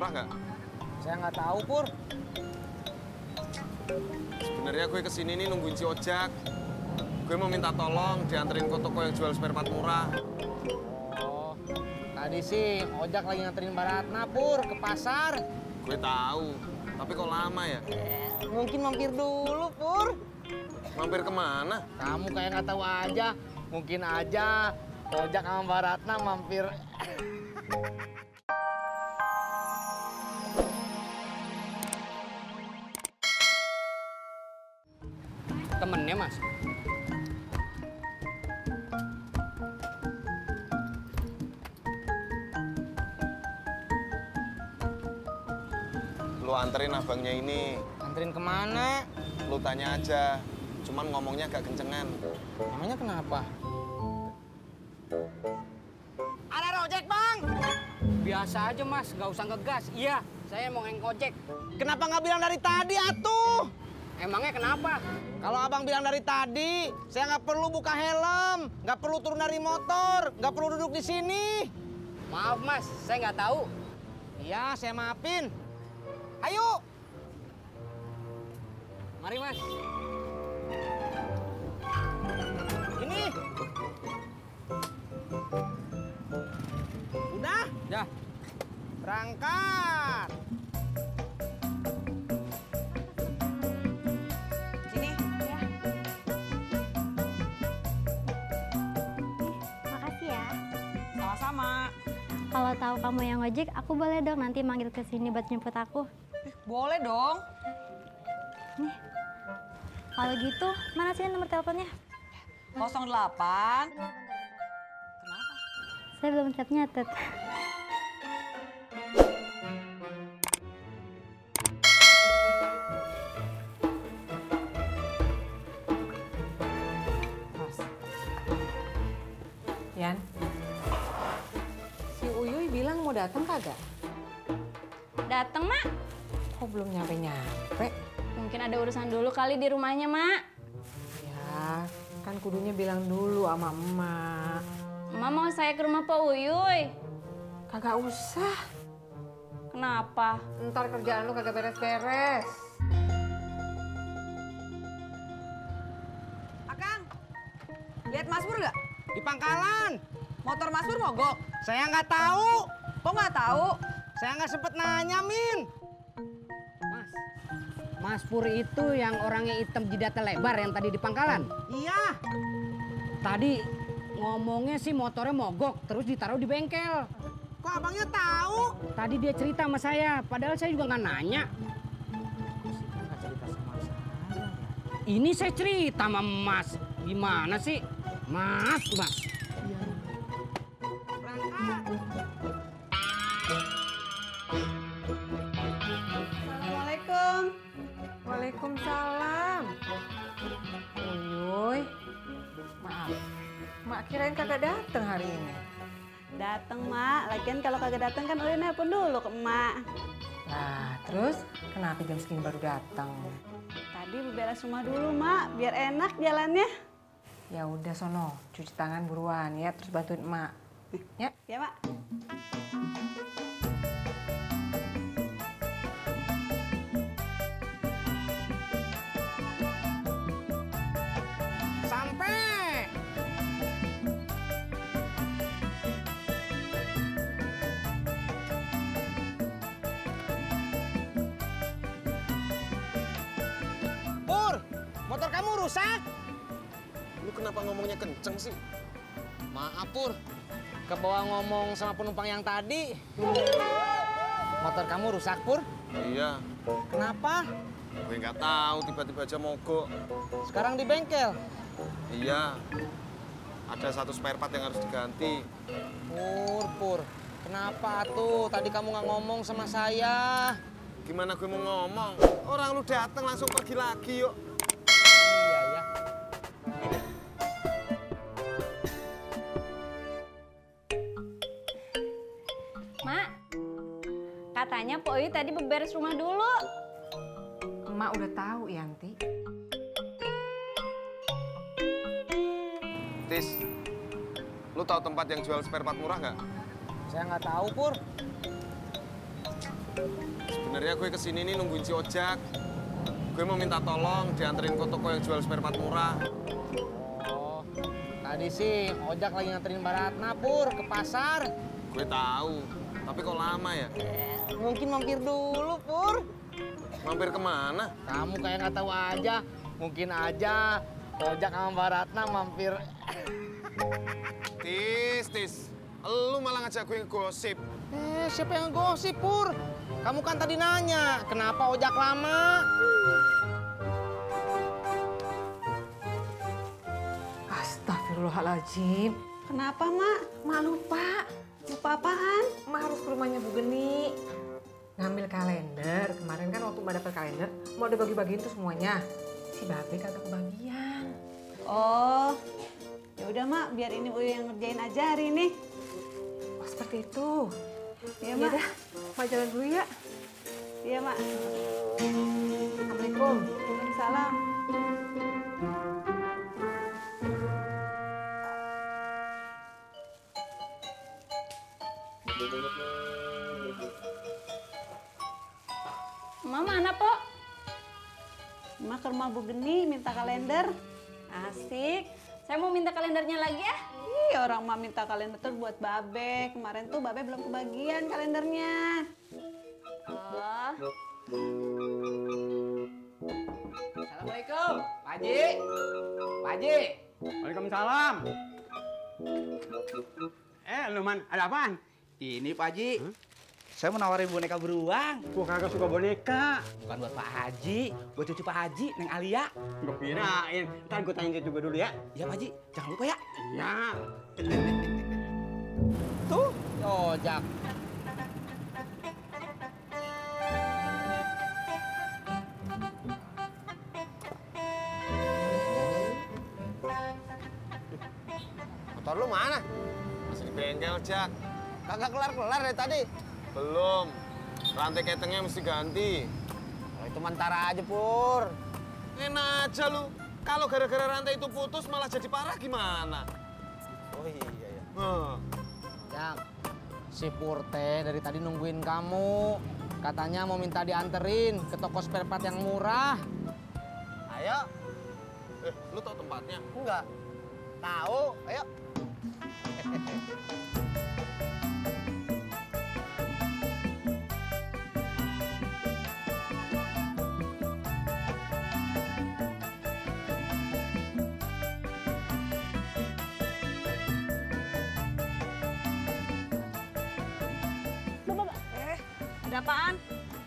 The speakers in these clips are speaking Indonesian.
murah nggak? Saya nggak tahu, Pur. Sebenarnya gue kesini nih nungguin si Ojak. Gue mau minta tolong dianterin ke toko yang jual spare part murah. Oh, tadi sih Ojak lagi nganterin Mbak Ratna, Pur, ke pasar. Gue tahu, tapi kok lama ya? Mungkin mampir dulu, Pur. Mampir kemana? Kamu kayak nggak tahu aja. Mungkin aja Ojak sama Mbak Ratna mampir. Temennya, Mas. Lu anterin abangnya ini. Anterin kemana? Lu tanya aja. Cuman ngomongnya agak kencengan. Emangnya kenapa? Ada ojek, Bang! Biasa aja, Mas. Nggak usah ngegas. Iya, saya mau ngojek. Kenapa nggak bilang dari tadi, atuh? Emangnya kenapa? Kalau abang bilang dari tadi, saya nggak perlu buka helm, nggak perlu turun dari motor, nggak perlu duduk di sini. Maaf, Mas. Saya nggak tahu. Iya, saya maafin. Ayo! Mari, Mas. Ini. Udah? Ya. Berangkat. Sini. Ya. Makasih ya. Sama-sama. Kalau tahu kamu yang ngojek, aku boleh dong nanti manggil ke sini buat jemput aku. Boleh dong. Nih. Kalau gitu, mana sih nomor teleponnya? 08. Saya belum nyatet. Mas. Yan. Si Uyuy bilang mau datang kagak? Dateng, Mak. Kok belum nyampe-nyampe? Mungkin ada urusan dulu kali di rumahnya, Mak. Ya, kan kudunya bilang dulu sama emak. Emak mau saya ke rumah Pak Uyuy. Kagak usah. Kenapa? Ntar kerjaan lu kagak beres-beres. Akang, lihat Mas Pur nggak? Di pangkalan. Motor Mas Pur mogok. Saya nggak tahu. Kok nggak tahu? Saya nggak sempet nanya, Min. Mas Pur itu yang orangnya hitam jidatnya lebar yang tadi di pangkalan? Iya. Tadi ngomongnya sih motornya mogok terus ditaruh di bengkel. Kok abangnya tahu? Tadi dia cerita sama saya, padahal saya juga nggak nanya. Ini saya cerita sama Mas. Gimana sih? Mas. Assalamualaikum. Waalaikumsalam. Uyuy, maaf. Mak kirain kagak dateng hari ini. Dateng, Mak. Lagian kalau kagak dateng kan Uyuy nelpon dulu ke Emak. Nah, terus kenapa jam segini baru datang? Tadi beberes rumah dulu, Mak, biar enak jalannya. Ya udah sono, cuci tangan buruan ya, terus bantuin emak. Ya. Ya, Mak. Sampai. Pur, motor kamu rusak? Lu kenapa ngomongnya kenceng sih? Maaf, Pur. Kebawa ngomong sama penumpang yang tadi. Motor kamu rusak, Pur? Iya. Kenapa? Gue nggak tahu, tiba-tiba aja mogok. Sekarang di bengkel. Iya. Ada satu spare part yang harus diganti. Pur. Kenapa tuh? Tadi kamu nggak ngomong sama saya. Gimana gue mau ngomong? Orang lu datang langsung pergi lagi yuk. Iya, ya. Mak, katanya Pak Uyuy tadi beberes rumah dulu. Emak udah tahu, Yanti. Tis, lu tahu tempat yang jual spare part murah nggak? Saya nggak tahu, Pur. Sebenarnya gue kesini nih nungguin si Ojak. Gue mau minta tolong dianterin ke toko yang jual spare part murah. Oh, tadi sih Ojak lagi nganterin Baratna Pur ke pasar. Gue tahu, tapi kok lama ya? Mungkin mampir dulu Pur. Mampir kemana? Kamu kayak nggak tahu aja. Mungkin aja Ojak sama Baratna mampir. Tis. Lu malah ngajak gue ngegosip. Siapa yang gosip Pur? Kamu kan tadi nanya, kenapa Ojak lama? Astagfirullahaladzim. Kenapa, Mak? Mak lupa. Lupa apaan? Mak harus ke rumahnya Bu Geni. Ngambil kalender. Kemarin kan waktu Mak dapet kalender, mau dibagi-bagiin tuh semuanya. Si Babe kagak kebagian. Oh, ya udah Mak, biar ini Uyu yang ngerjain aja hari ini. Oh, seperti itu. Iya, Ya Mak. udah, Mak jalan dulu ya. Iya, Mak. Assalamualaikum. Waalaikumsalam. Emak mana, Pok? Mak ke rumah Bu Geni minta kalender. Asik. Saya mau minta kalendernya lagi ya. Ih, orang Mak minta kalender tuh buat Babe. Kemarin tuh Babe belum kebagian kalendernya. Oh, Assalamualaikum, Pak Haji. Pak Haji. Waalaikumsalam. Luman, ada apaan? Ini Pak Haji, saya mau nawarin boneka beruang. Gua kagak suka boneka. Bukan buat Pak Haji, buat cucu Pak Haji, Neng Alia. Gua kirain. Ntar gua tanya juga dulu ya. Iya Pak Haji, jangan lupa ya. Ya. Tuh, Ojak. Motor lu mana? Masih di bengkel, Jak. Kagak kelar-kelar dari tadi. Belum. Rantai ketengnya mesti ganti. Oh, itu mentara aja, Pur. Enak aja lu. Kalau gara-gara rantai itu putus malah jadi parah gimana? Oh iya ya. Jak, si Pur teh dari tadi nungguin kamu. Katanya mau minta dianterin ke toko spare part yang murah. Ayo. Lu tau tempatnya? Enggak. Tahu, ayo. Ada apaan?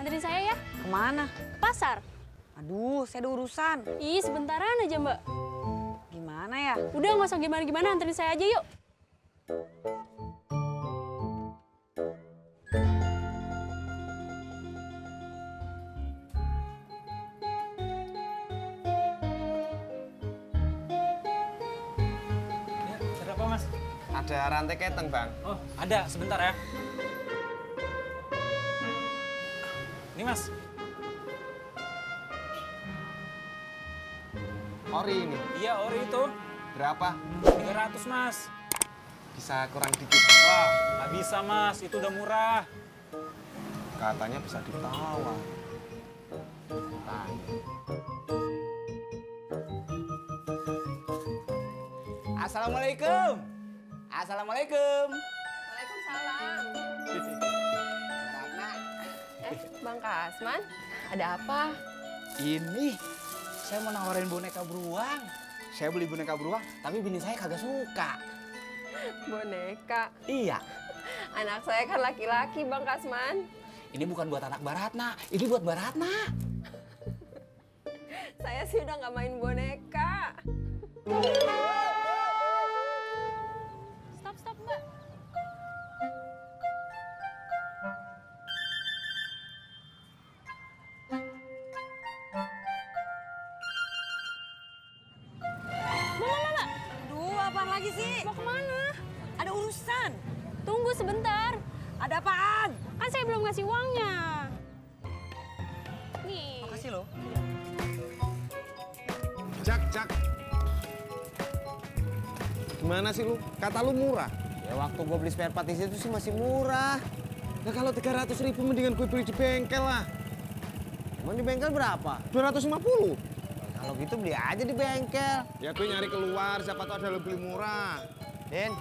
anterin saya ya. Kemana? Ke pasar. Aduh, saya ada urusan. Ih, sebentaran aja, Mbak. Gimana ya? Udah, nggak usah gimana-gimana, anterin saya aja yuk. Ada apa, Mas? Ada rantai keteng, Bang. Oh, ada. Sebentar ya. Ini, Mas. Ori ini. Iya, ori itu. Berapa? 300, Mas. Bisa kurang dikit. Wah, nggak bisa, Mas. Itu udah murah. Katanya bisa ditawar. Assalamualaikum. Assalamualaikum. Waalaikumsalam. Ratna. Bang Kasman, ada apa? Ini, saya mau nawarin boneka beruang. Saya beli boneka beruang, tapi bini saya kagak suka. Boneka. Iya. Anak saya kan laki-laki, Bang Kasman. Ini bukan buat anak Baratna, ini buat Baratna. Saya sih udah nggak main boneka. Stop, Mbak. Mbak. Aduh, apaan lagi sih? Mau kemana? Ada urusan. Tunggu sebentar. Ada apaan? Kan saya belum ngasih uangnya. Nih. Makasih loh. Jak. Gimana sih lu? Kata lu murah. Ya waktu gue beli spare part di situ sih masih murah. Nah kalau 300.000 mendingan gue beli di bengkel lah. Emang di bengkel berapa? 250. Kalau gitu beli aja di bengkel. Ya gue nyari keluar, siapa tahu ada lebih murah. Din,